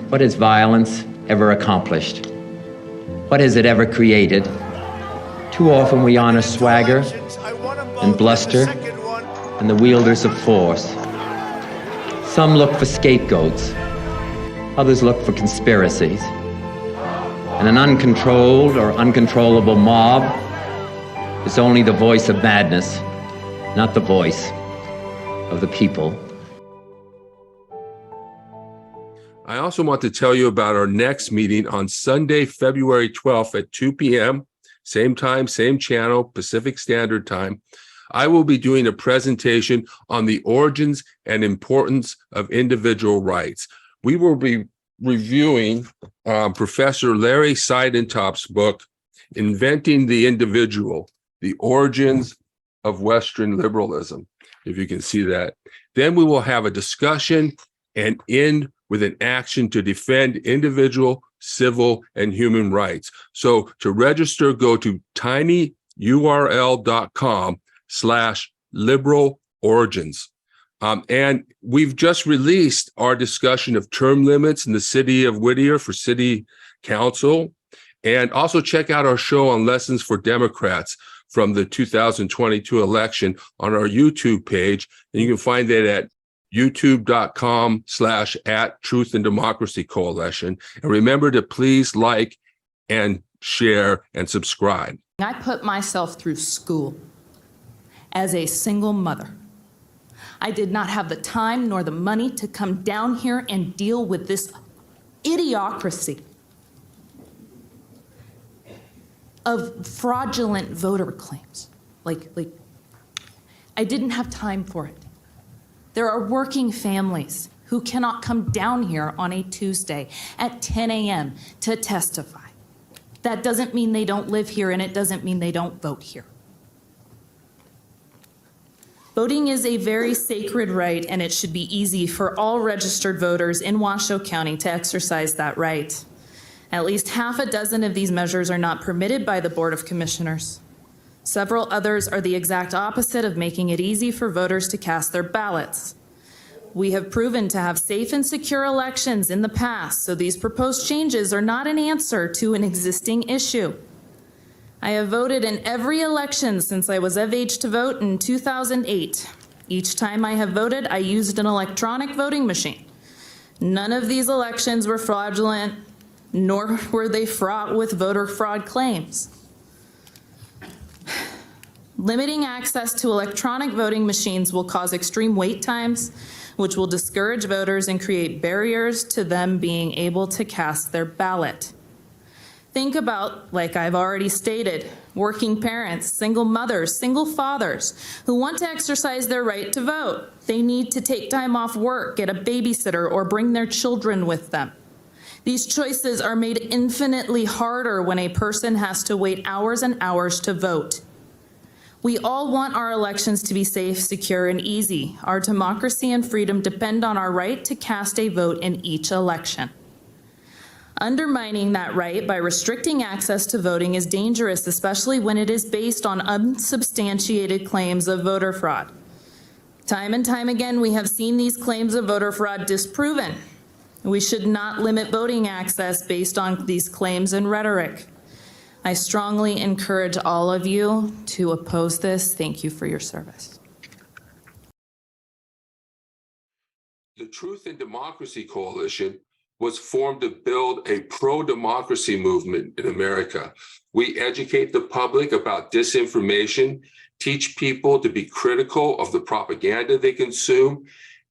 What has violence ever accomplished? What has it ever created? Too often we honor swagger and bluster and the wielders of force. Some look for scapegoats. Others look for conspiracies. And an uncontrolled or uncontrollable mob is only the voice of madness, not the voice of the people. I also want to tell you about our next meeting on Sunday, February 12th at 2 p.m., same time, same channel, Pacific Standard Time. I will be doing a presentation on the origins and importance of individual rights. We will be reviewing Professor Larry Seidentop's book, Inventing the Individual, The Origins of Western Liberalism, if you can see that. Then we will have a discussion and end with an action to defend individual, civil, and human rights. So to register, go to tinyurl.com/liberal origins. And we've just released our discussion of term limits in the city of Whittier for city council. And also check out our show on lessons for Democrats from the 2022 election on our YouTube page. And you can find that at youtube.com/@Truth and Democracy Coalition. And remember to please like and share and subscribe. I put myself through school as a single mother. I did not have the time nor the money to come down here and deal with this idiocracy of fraudulent voter claims. I didn't have time for it. There are working families who cannot come down here on a Tuesday at 10 a.m. to testify. That doesn't mean they don't live here, and it doesn't mean they don't vote here. Voting is a very sacred right, and it should be easy for all registered voters in Washoe County to exercise that right. At least half a dozen of these measures are not permitted by the Board of Commissioners. Several others are the exact opposite of making it easy for voters to cast their ballots. We have proven to have safe and secure elections in the past, so these proposed changes are not an answer to an existing issue. I have voted in every election since I was of age to vote in 2008. Each time I have voted, I used an electronic voting machine. None of these elections were fraudulent, nor were they fraught with voter fraud claims. Limiting access to electronic voting machines will cause extreme wait times, which will discourage voters and create barriers to them being able to cast their ballot. Think about, like I've already stated, working parents, single mothers, single fathers who want to exercise their right to vote. They need to take time off work, get a babysitter, or bring their children with them. These choices are made infinitely harder when a person has to wait hours and hours to vote. We all want our elections to be safe, secure, and easy. Our democracy and freedom depend on our right to cast a vote in each election. Undermining that right by restricting access to voting is dangerous, especially when it is based on unsubstantiated claims of voter fraud. Time and time again, we have seen these claims of voter fraud disproven. We should not limit voting access based on these claims and rhetoric. I strongly encourage all of you to oppose this. Thank you for your service. The Truth and Democracy Coalition was formed to build a pro-democracy movement in America. We educate the public about disinformation, teach people to be critical of the propaganda they consume,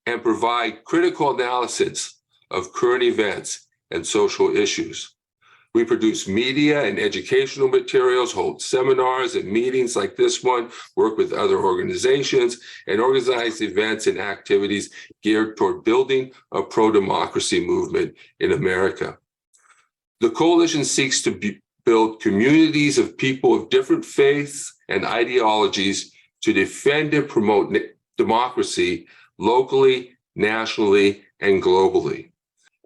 and provide critical analysis of current events and social issues. We produce media and educational materials, hold seminars and meetings like this one, work with other organizations, and organize events and activities geared toward building a pro-democracy movement in America. The coalition seeks to build communities of people of different faiths and ideologies to defend and promote democracy locally, nationally, and globally.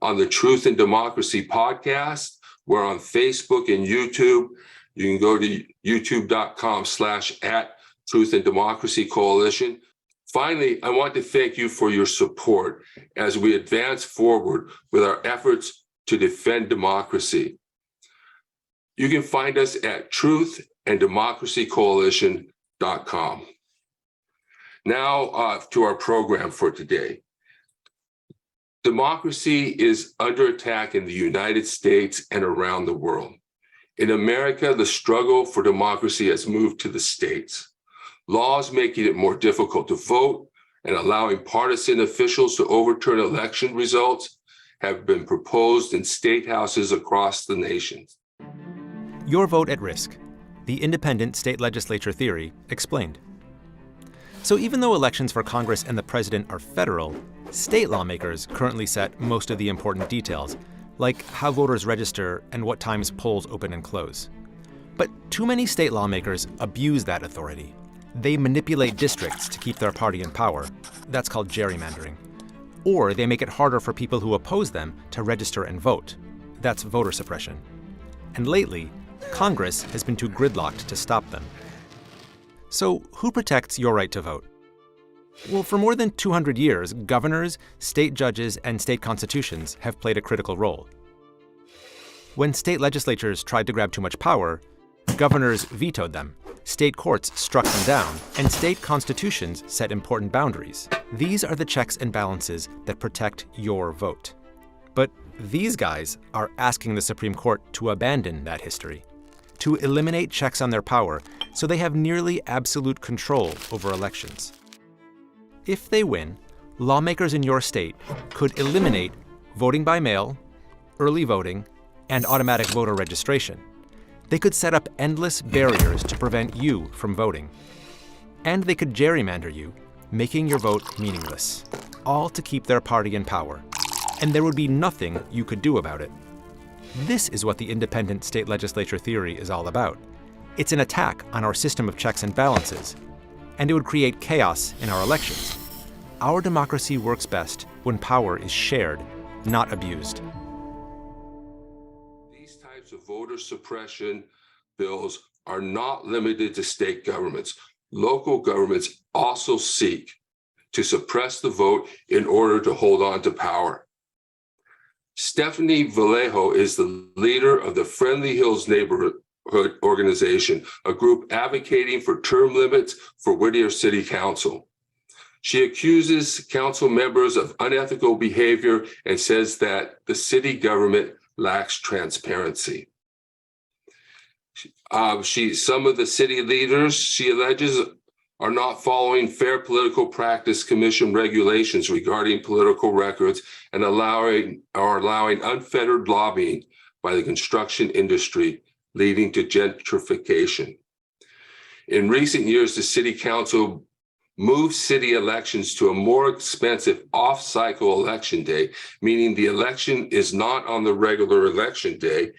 On the Truth and Democracy podcast, we're on Facebook and YouTube. You can go to youtube.com/@Truth and Democracy Coalition. Finally, I want to thank you for your support as we advance forward with our efforts to defend democracy. You can find us at truthanddemocracycoalition.com. Now to our program for today. Democracy is under attack in the United States and around the world. In America, the struggle for democracy has moved to the states. Laws making it more difficult to vote and allowing partisan officials to overturn election results have been proposed in state houses across the nation. Your vote at risk. The independent state legislature theory explained. So even though elections for Congress and the president are federal, state lawmakers currently set most of the important details, like how voters register and what times polls open and close. But too many state lawmakers abuse that authority. They manipulate districts to keep their party in power. That's called gerrymandering. Or they make it harder for people who oppose them to register and vote. That's voter suppression. And lately, Congress has been too gridlocked to stop them. So who protects your right to vote? Well, for more than 200 years, governors, state judges, and state constitutions have played a critical role. When state legislatures tried to grab too much power, governors vetoed them, state courts struck them down, and state constitutions set important boundaries. These are the checks and balances that protect your vote. But these guys are asking the Supreme Court to abandon that history, to eliminate checks on their power so they have nearly absolute control over elections. If they win, lawmakers in your state could eliminate voting by mail, early voting, and automatic voter registration. They could set up endless barriers to prevent you from voting. And they could gerrymander you, making your vote meaningless, all to keep their party in power. And there would be nothing you could do about it. This is what the independent state legislature theory is all about. It's an attack on our system of checks and balances, and it would create chaos in our elections. Our democracy works best when power is shared, not abused. These types of voter suppression bills are not limited to state governments. Local governments also seek to suppress the vote in order to hold on to power. Stephanie Vallejo is the leader of the Friendly Hills Neighborhood Organization, a group advocating for term limits for Whittier City Council. She accuses council members of unethical behavior and says that the city government lacks transparency. Some of the city leaders, she alleges, are not following Fair Political Practice Commission regulations regarding political records and allowing unfettered lobbying by the construction industry, leading to gentrification. In recent years, the city council moved city elections to a more expensive off-cycle election day, meaning the election is not on the regular election day.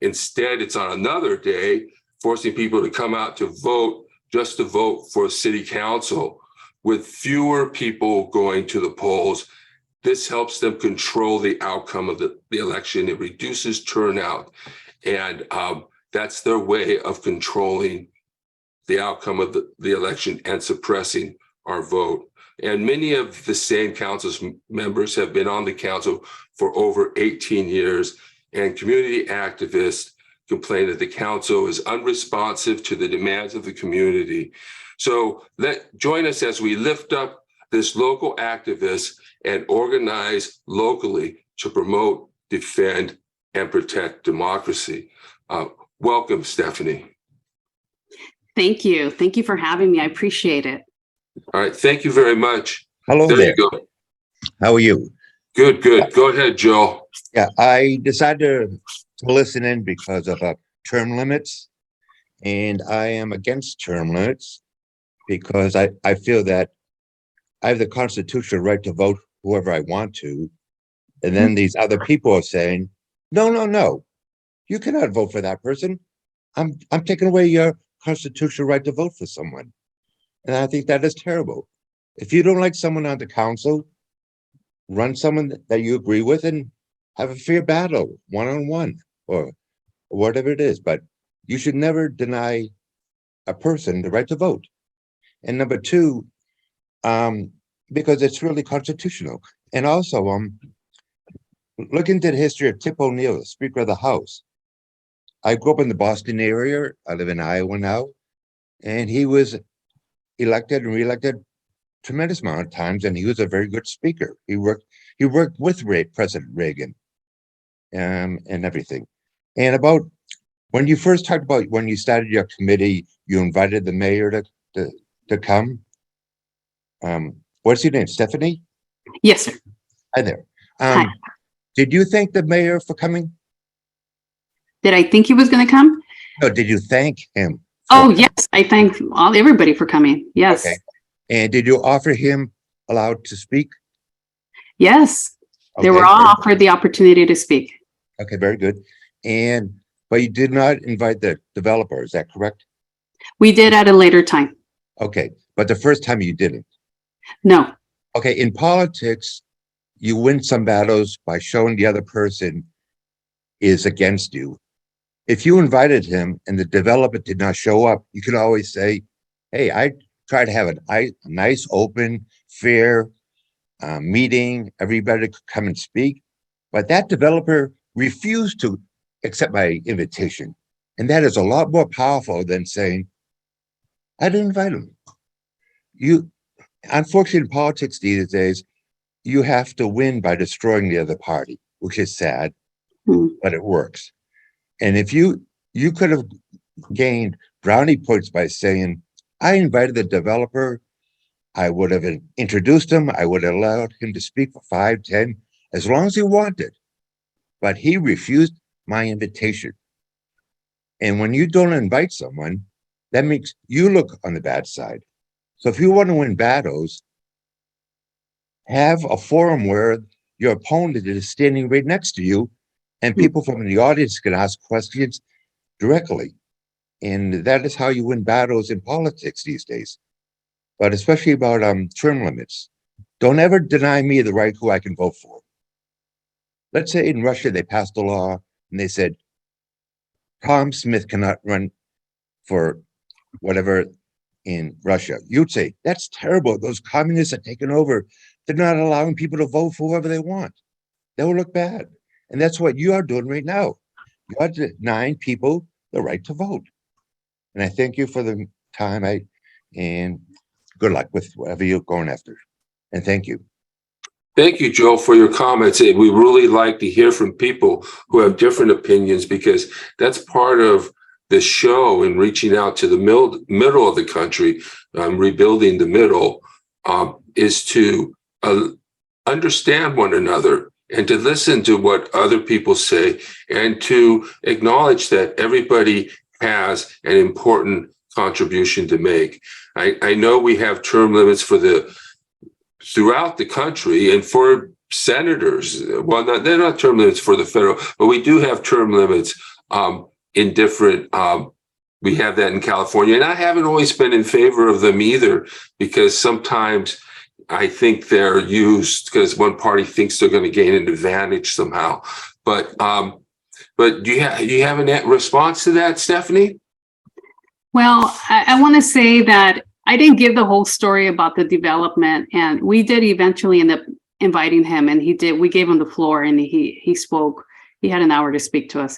Instead, it's on another day, forcing people to come out to vote just to vote for city council. With fewer people going to the polls, this helps them control the outcome of the election. It reduces turnout, and that's their way of controlling the outcome of the election and suppressing our vote. And many of the same council's members have been on the council for over 18 years, and community activists complain that the council is unresponsive to the demands of the community. So join us as we lift up this local activist and organize locally to promote, defend, and protect democracy. Welcome, Stephanie. Thank you. Thank you for having me. I appreciate it. All right. Thank you very much. Hello there. You go. How are you? Good, good. Go ahead, Joe. Yeah, I decided to listen in because of term limits, and I am against term limits because I feel that I have the constitutional right to vote whoever I want to, and then these other people are saying, no, you cannot vote for that person. I'm taking away your constitutional right to vote for someone. And I think that is terrible. If you don't like someone on the council, run someone that you agree with and have a fair battle, one-on-one, or whatever it is. But you should never deny a person the right to vote. And number two, because it's really constitutional. And also, look into the history of Tip O'Neill, the Speaker of the House. I grew up in the Boston area. I live in Iowa now, and he was elected and reelected tremendous amount of times, and he was a very good speaker. He worked with President Reagan, and everything. And about when you first talked about when you started your committee, you invited the mayor to come. What's your name, Stephanie? Yes, sir. Hi there. Hi. Did you thank the mayor for coming? Did I think he was going to come? No, did you thank him? Oh, yes. I thank everybody for coming. Yes. Okay. And did you offer him allowed to speak? Yes. They Okay, were all very offered the opportunity to speak. Okay, very good. But you did not invite the developer, is that correct? We did at a later time. Okay, but the first time you didn't. No. Okay, in politics, you win some battles by showing the other person is against you. If you invited him and the developer did not show up, you can always say, hey, I try to have a nice, open, fair meeting. Everybody could come and speak. But that developer refused to accept my invitation. And that is a lot more powerful than saying, I didn't invite him. Unfortunately, in politics these days, you have to win by destroying the other party, which is sad, but it works. And if you could have gained brownie points by saying, I invited the developer, I would have introduced him, I would have allowed him to speak for 5, 10, as long as he wanted. But he refused my invitation. And when you don't invite someone, that makes you look on the bad side. So if you want to win battles, have a forum where your opponent is standing right next to you and people from the audience can ask questions directly. And that is how you win battles in politics these days. But especially about term limits. Don't ever deny me the right who I can vote for. Let's say in Russia, they passed a law and they said, Tom Smith cannot run for whatever in Russia. You'd say, that's terrible. Those communists are taking over. They're not allowing people to vote for whoever they want. That will look bad. And that's what you are doing right now. You are denying people the right to vote. And I thank you for the time. And good luck with whatever you're going after. And thank you. Thank you, Joe, for your comments. We really like to hear from people who have different opinions, because that's part of the show in reaching out to the middle of the country, rebuilding the middle, is to understand one another and to listen to what other people say and to acknowledge that everybody has an important contribution to make. I know we have term limits throughout the country and for senators. Well, they're not term limits for the federal, but we do have term limits in different, we have that in California. And I haven't always been in favor of them either, because sometimes I think they're used because one party thinks they're going to gain an advantage somehow. But do you have a response to that, Stephanie? Well, I want to say that I didn't give the whole story about the development, and we did eventually end up inviting him, and we gave him the floor, and he spoke. He had an hour to speak to us.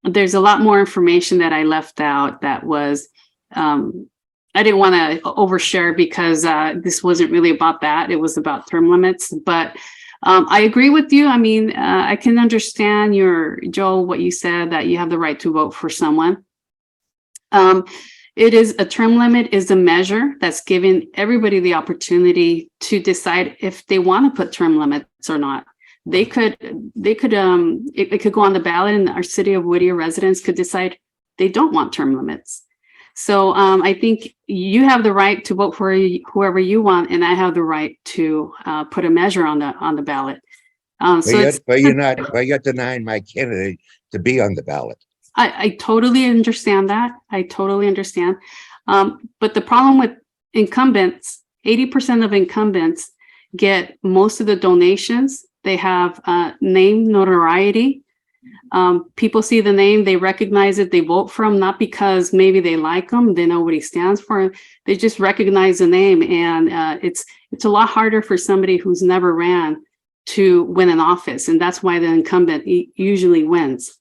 There's a lot more information that I left out that was, I didn't want to overshare because this wasn't really about that. It was about term limits, but I agree with you. I mean, I can understand Joel, what you said, that you have the right to vote for someone. It is a term limit is a measure that's giving everybody the opportunity to decide if they want to put term limits or not. It could go on the ballot, and our city of Whittier residents could decide they don't want term limits. So I think you have the right to vote for whoever you want, and I have the right to put a measure on the ballot. But you're denying my candidate to be on the ballot. I totally understand that. I totally understand. But the problem with incumbents, 80% of incumbents get most of the donations. They have name notoriety. People see the name, they recognize it, they vote for him, not because maybe they like him, they know what he stands for. They just recognize the name, and it's a lot harder for somebody who's never ran to win an office, and that's why the incumbent usually wins.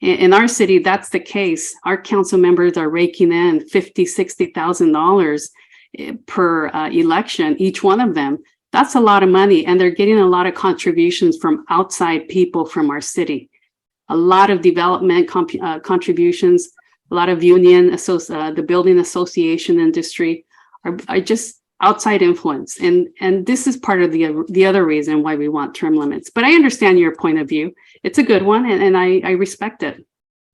In our city, that's the case. Our council members are raking in $50,000-$60,000 per election, each one of them. That's a lot of money, and they're getting a lot of contributions from outside people from our city. A lot of development contributions, a lot of union, the building association industry are just outside influence. And this is part of the other reason why we want term limits. But I understand your point of view. It's a good one, and I respect it.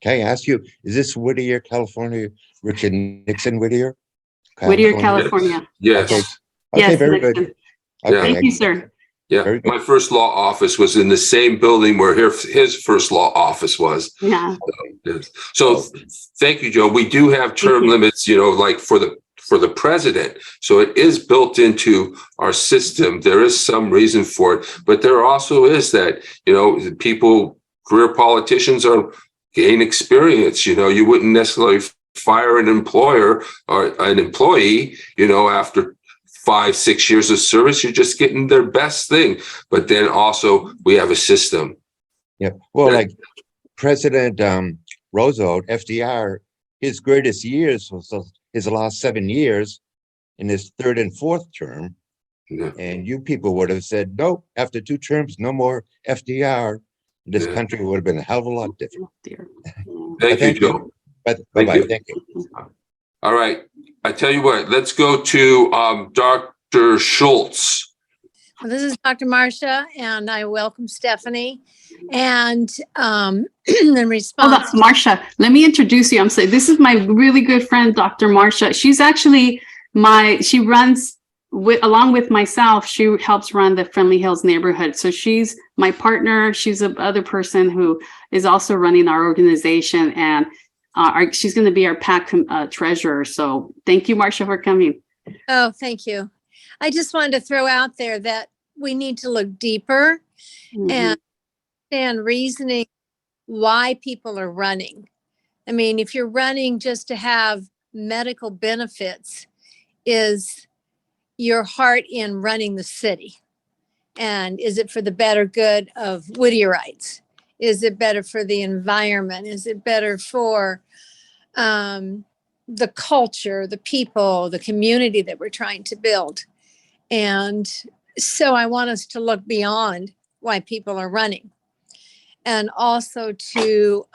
Can I ask you, is this Whittier, California, Richard Nixon Whittier? Whittier, California. Yes. Okay, Yes, very Nixon. good. Yeah. Okay, Thank you, sir. Yeah, Very good. my first law office was in the same building where his first law office was. Yeah. Yes. So thank you, Joe. We do have term you. limits, like for the president. So it is built into our system. There is some reason for it, but there also is that, career politicians gain experience. You wouldn't necessarily fire an employer or an employee, after 5-6 years of service. You're just getting their best thing. But then also we have a system. Yeah. Well, like President Roosevelt, FDR, his greatest years was his last 7 years in his third and fourth term. Yeah. And you people would have said, no, after 2 terms, no more FDR. This country would have been a hell of a lot different. Oh, dear. Thank you, Joe. Bye-bye. Thank you. All right. I tell you what, let's go to Dr. Schultz. Well, this is Dr. Marcia, and I welcome Stephanie. And in response, Marcia, let me introduce you. I'm saying this is my really good friend, Dr. Marcia. She's actually she runs along with myself. She helps run the Friendly Hills neighborhood. So she's my partner. She's the other person who is also running our organization, and she's going to be our PAC treasurer. So thank you, Marcia, for coming. oh, thank you. I just wanted to throw out there that we need to look deeper and reasoning why people are running. I mean, if you're running just to have medical benefits, is your heart in running the city? And is it for the better good of Whittierites? Is it better for the environment? Is it better for the culture, the people, the community that we're trying to build? And so I want us to look beyond why people are running, and also to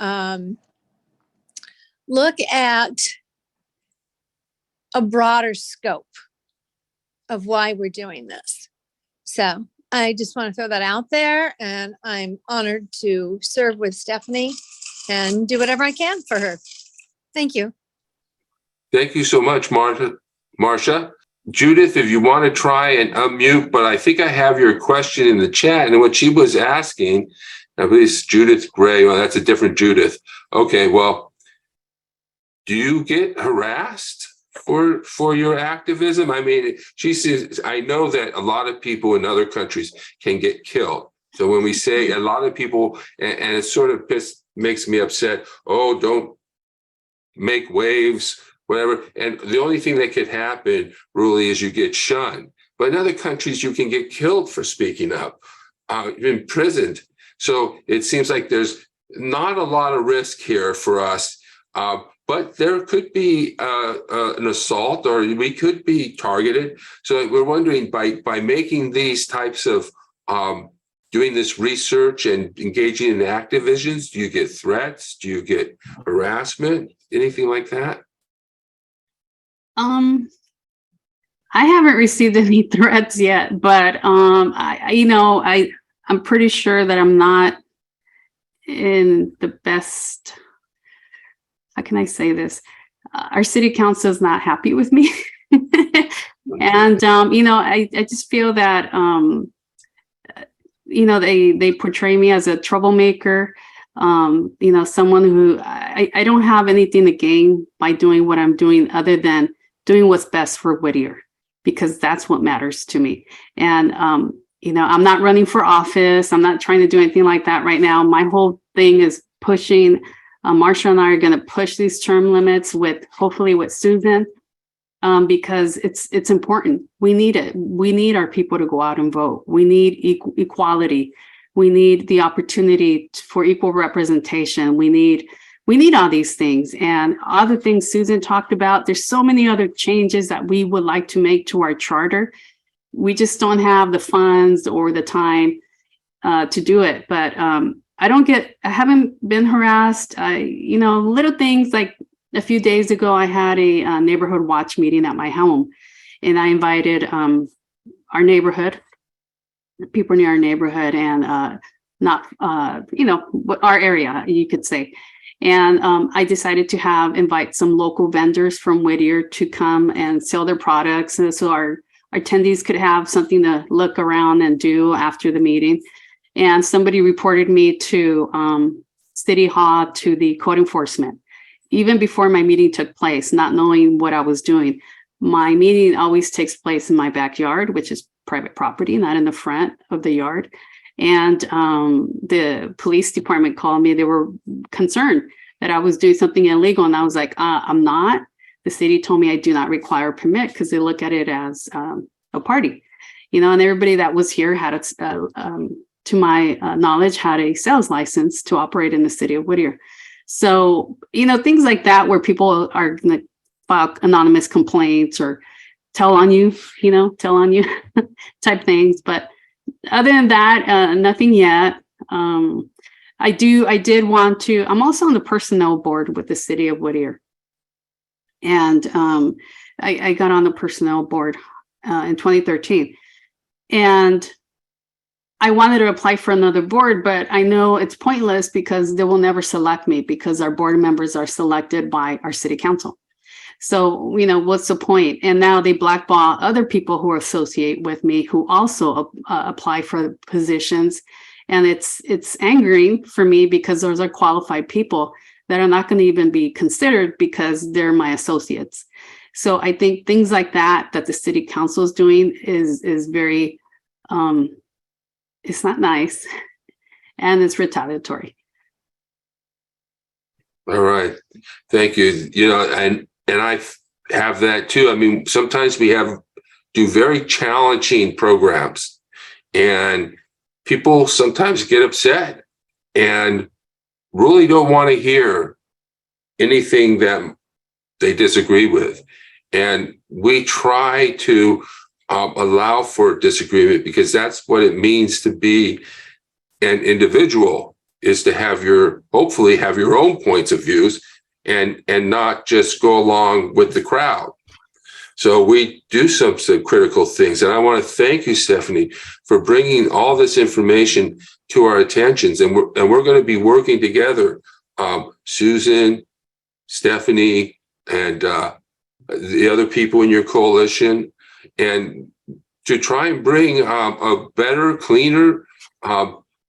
look at a broader scope of why we're doing this. So I just want to throw that out there, and I'm honored to serve with Stephanie and do whatever I can for her. Thank you. Thank you so much, Marcia. Judith, if you want to try and unmute, but I think I have your question in the chat, and what she was asking, I believe it's Judith Gray. Well, that's a different Judith. Okay, well, do you get harassed for your activism? I mean, she says, I know that a lot of people in other countries can get killed. So when we say a lot of people, and it sort of makes me upset, oh, don't make waves, whatever. And the only thing that could happen really is you get shunned. But in other countries, you can get killed for speaking up, imprisoned. So it seems like there's not a lot of risk here for us. But there could be an assault, or we could be targeted. So we're wondering, by making these types of doing this research and engaging in activisms, do you get threats? Do you get harassment? Anything like that? I haven't received any threats yet, but I'm pretty sure that I'm not in the best. How can I say this? Our city council is not happy with me. And, I just feel that, they portray me as a troublemaker, someone who I don't have anything to gain by doing what I'm doing other than doing what's best for Whittier, because that's what matters to me. And, I'm not running for office. I'm not trying to do anything like that right now. My whole thing is pushing, Marsha and I are going to push these term limits hopefully with Susan, because it's important. We need it. We need our people to go out and vote. We need equality. We need the opportunity for equal representation. We need all these things, and other things Susan talked about. There's so many other changes that we would like to make to our charter. We just don't have the funds or the time to do it. But I haven't been harassed. Little things like a few days ago, I had a neighborhood watch meeting at my home, and I invited our neighborhood, people near our neighborhood, and our area, you could say. And I decided to invite some local vendors from Whittier to come and sell their products, and so our attendees could have something to look around and do after the meeting. And somebody reported me to City Hall, to the code enforcement, even before my meeting took place, not knowing what I was doing. My meeting always takes place in my backyard, which is private property, not in the front of the yard. And the police department called me. They were concerned that I was doing something illegal. And I was like, I'm not. The city told me I do not require a permit because they look at it as a party, and everybody that was here had, to my knowledge, had a sales license to operate in the city of Whittier. So, things like that, where people are going to file anonymous complaints or tell on you type things. But other than that, nothing yet. I did want to, I'm also on the personnel board with the city of Whittier. And I got on the personnel board in 2013. And I wanted to apply for another board, but I know it's pointless because they will never select me because our board members are selected by our city council. So, what's the point? And now they blackball other people who associate with me who also apply for positions. And it's angering for me because those are qualified people that are not going to even be considered because they're my associates. So I think things like that the city council is doing is very, it's not nice, and it's retaliatory. All right. Thank you. And I have that too. I mean, sometimes we do very challenging programs, and people sometimes get upset and really don't want to hear anything that they disagree with. And we try to allow for disagreement because that's what it means to be an individual, is to hopefully have your own points of views and not just go along with the crowd. So we do some critical things. And I want to thank you, Stephanie, for bringing all this information to our attentions. And we're going to be working together, Susan, Stephanie, and the other people in your coalition, and to try and bring a better, cleaner,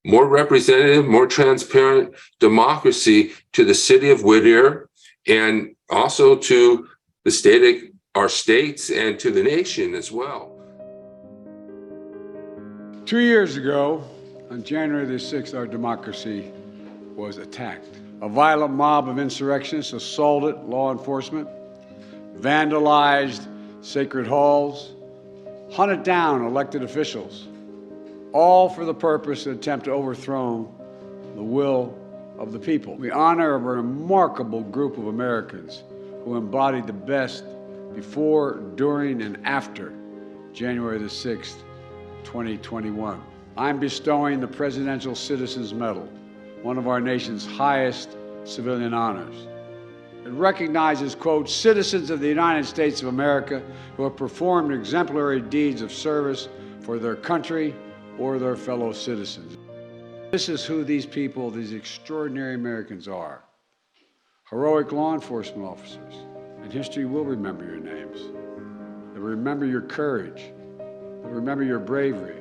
more representative, more transparent democracy to the city of Whittier, and also to our states and to the nation as well. 2 years ago, on January the 6th, our democracy was attacked. A violent mob of insurrectionists assaulted law enforcement, vandalized sacred halls, hunted down elected officials, all for the purpose to attempt to overthrow the will of the people. We honor a remarkable group of Americans who embodied the best before, during, and after January the 6th, 2021. I'm bestowing the Presidential Citizens Medal, one of our nation's highest civilian honors. It recognizes, quote, citizens of the United States of America who have performed exemplary deeds of service for their country or their fellow citizens. This is who these people, these extraordinary Americans are. Heroic law enforcement officers, and history will remember your names. They'll remember your courage. They'll remember your bravery.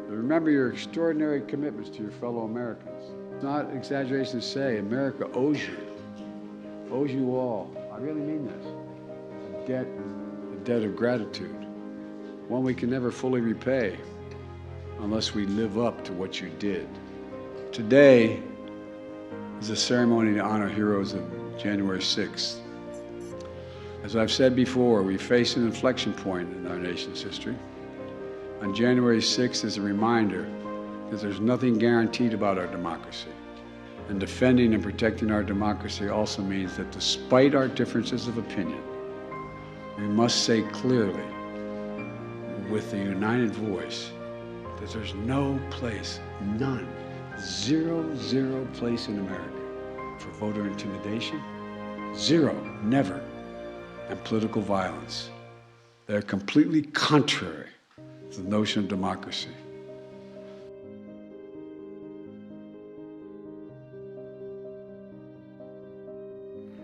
They'll remember your extraordinary commitments to your fellow Americans. It's not exaggeration to say America owes you all. I really mean this. A debt of gratitude, one we can never fully repay unless we live up to what you did. Today, is a ceremony to honor heroes of January 6th. As I've said before, we face an inflection point in our nation's history. On January 6th is a reminder that there's nothing guaranteed about our democracy. And defending and protecting our democracy also means that despite our differences of opinion, we must say clearly, with a united voice, that there's no place, none, zero place in America for voter intimidation, zero, never, and political violence. They're completely contrary to the notion of democracy.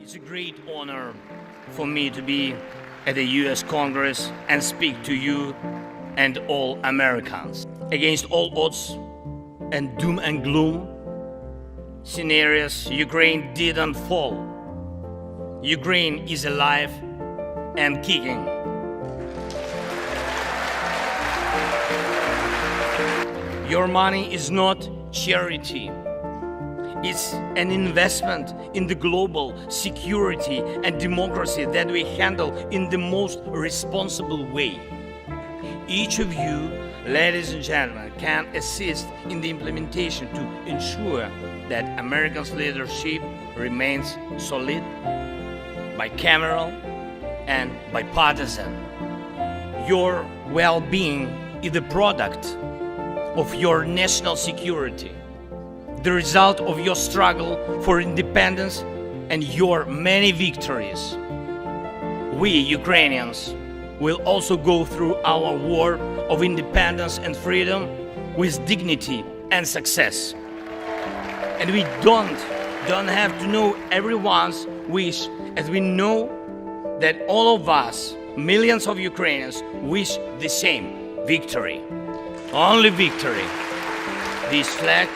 It's a great honor for me to be at the US Congress and speak to you and all Americans. Against all odds and doom and gloom scenarios, Ukraine didn't fall. Ukraine is alive and kicking. Your money is not charity. It's an investment in the global security and democracy that we handle in the most responsible way. Each of you, ladies and gentlemen, can assist in the implementation to ensure that America's leadership remains solid, bicameral, and bipartisan. Your well-being is the product of your national security, the result of your struggle for independence and your many victories. We, Ukrainians, will also go through our war of independence and freedom with dignity and success. And we don't have to know everyone's wish, as we know that all of us, millions of Ukrainians, wish the same: victory. Only victory. This flag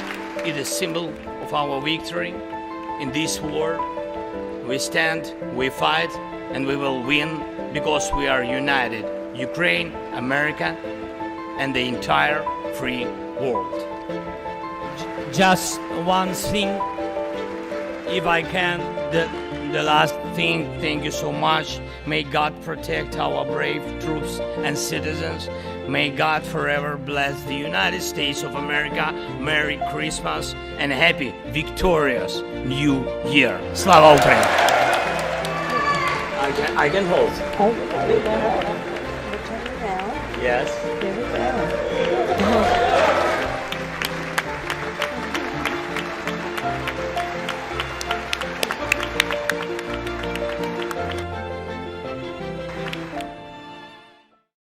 is a symbol of our victory. In this war, we stand, we fight, and we will win because we are united. Ukraine, America, and the entire free world. Just one thing, if I can, the last thing, thank you so much. May God protect our brave troops and citizens. May God forever bless the United States of America. Merry Christmas and happy, victorious New Year. Slava Ukraini! I can hold. Turn it around. Yes. There we go.